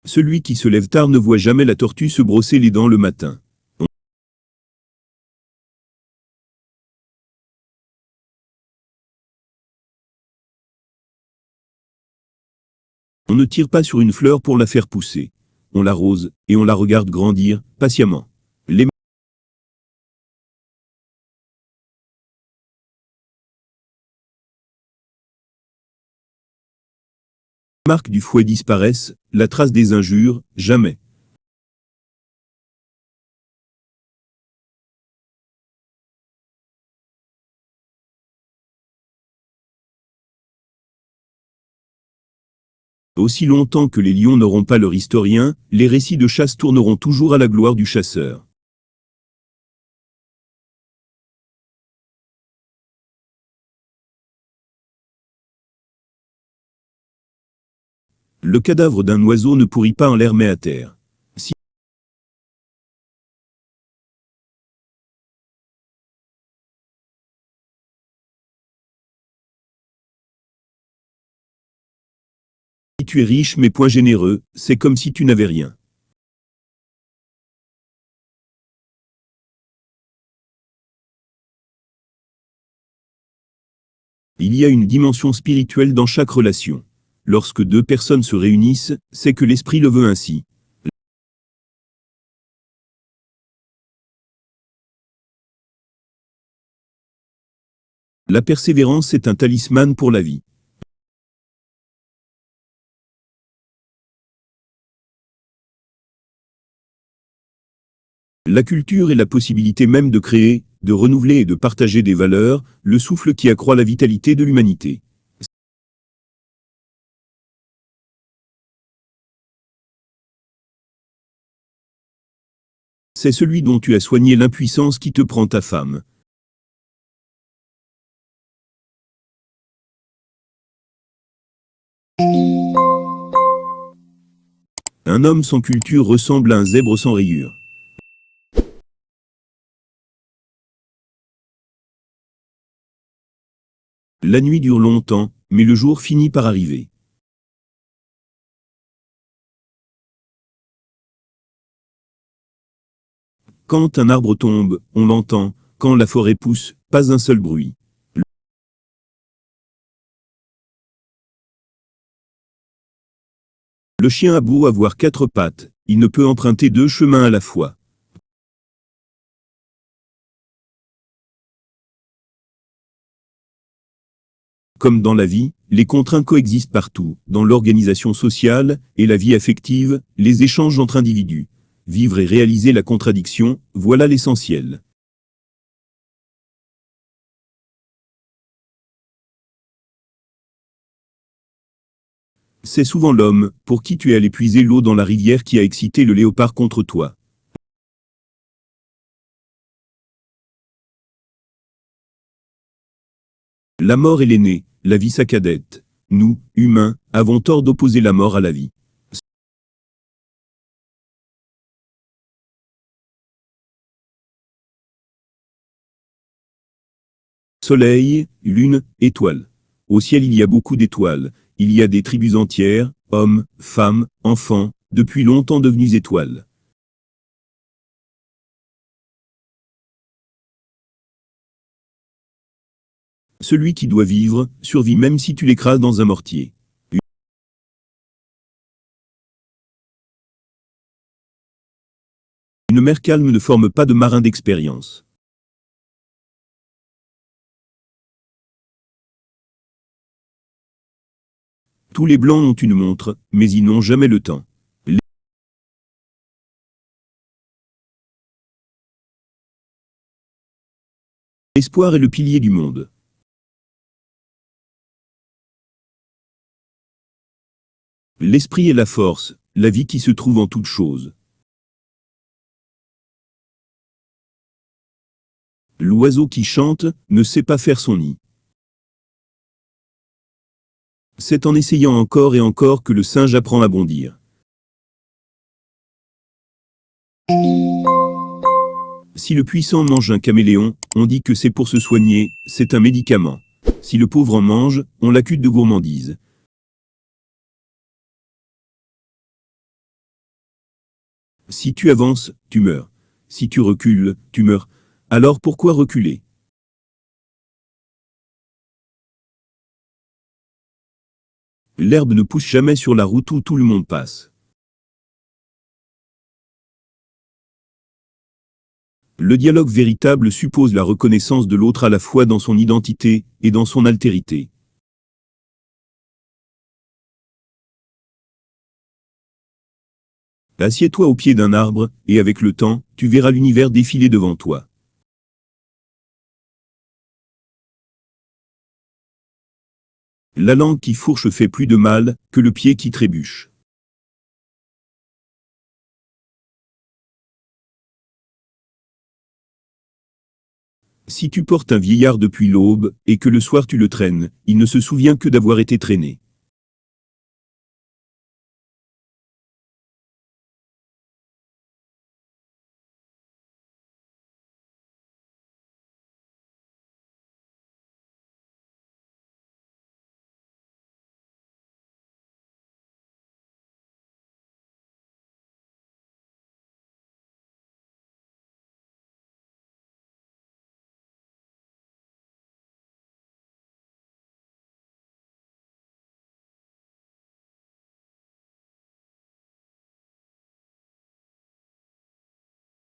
Celui qui se lève tard ne voit jamais la tortue se brosser les dents le matin. On ne tire pas sur une fleur pour la faire pousser. On l'arrose, et on la regarde grandir, patiemment. Les marques du fouet disparaissent, la trace des injures, jamais. Aussi longtemps que les lions n'auront pas leur historien, les récits de chasse tourneront toujours à la gloire du chasseur. Le cadavre d'un oiseau ne pourrit pas en l'air mais à terre. Si tu es riche mais point généreux, c'est comme si tu n'avais rien. Il y a une dimension spirituelle dans chaque relation. Lorsque deux personnes se réunissent, c'est que l'esprit le veut ainsi. La persévérance est un talisman pour la vie. La culture est la possibilité même de créer, de renouveler et de partager des valeurs, le souffle qui accroît la vitalité de l'humanité. C'est celui dont tu as soigné l'impuissance qui te prend ta femme. Un homme sans culture ressemble à un zèbre sans rayures. La nuit dure longtemps, mais le jour finit par arriver. Quand un arbre tombe, on l'entend, quand la forêt pousse, pas un seul bruit. Le chien a beau avoir quatre pattes, il ne peut emprunter deux chemins à la fois. Comme dans la vie, les contraintes coexistent partout, dans l'organisation sociale et la vie affective, les échanges entre individus. Vivre et réaliser la contradiction, voilà l'essentiel. C'est souvent l'homme, pour qui tu es allé puiser l'eau dans la rivière qui a excité le léopard contre toi. La mort est l'aînée, la vie sa cadette. Nous, humains, avons tort d'opposer la mort à la vie. Soleil, lune, étoiles. Au ciel il y a beaucoup d'étoiles, il y a des tribus entières, hommes, femmes, enfants, depuis longtemps devenus étoiles. Celui qui doit vivre, survit même si tu l'écrases dans un mortier. Une mer calme ne forme pas de marins d'expérience. Tous les blancs ont une montre, mais ils n'ont jamais le temps. L'espoir est le pilier du monde. L'esprit est la force, la vie qui se trouve en toute chose. L'oiseau qui chante ne sait pas faire son nid. C'est en essayant encore et encore que le singe apprend à bondir. Si le puissant mange un caméléon, on dit que c'est pour se soigner, c'est un médicament. Si le pauvre en mange, on l'accuse de gourmandise. Si tu avances, tu meurs. Si tu recules, tu meurs. Alors pourquoi reculer? L'herbe ne pousse jamais sur la route où tout le monde passe. Le dialogue véritable suppose la reconnaissance de l'autre à la fois dans son identité et dans son altérité. Assieds-toi au pied d'un arbre, et avec le temps, tu verras l'univers défiler devant toi. La langue qui fourche fait plus de mal que le pied qui trébuche. Si tu portes un vieillard depuis l'aube, et que le soir tu le traînes, il ne se souvient que d'avoir été traîné.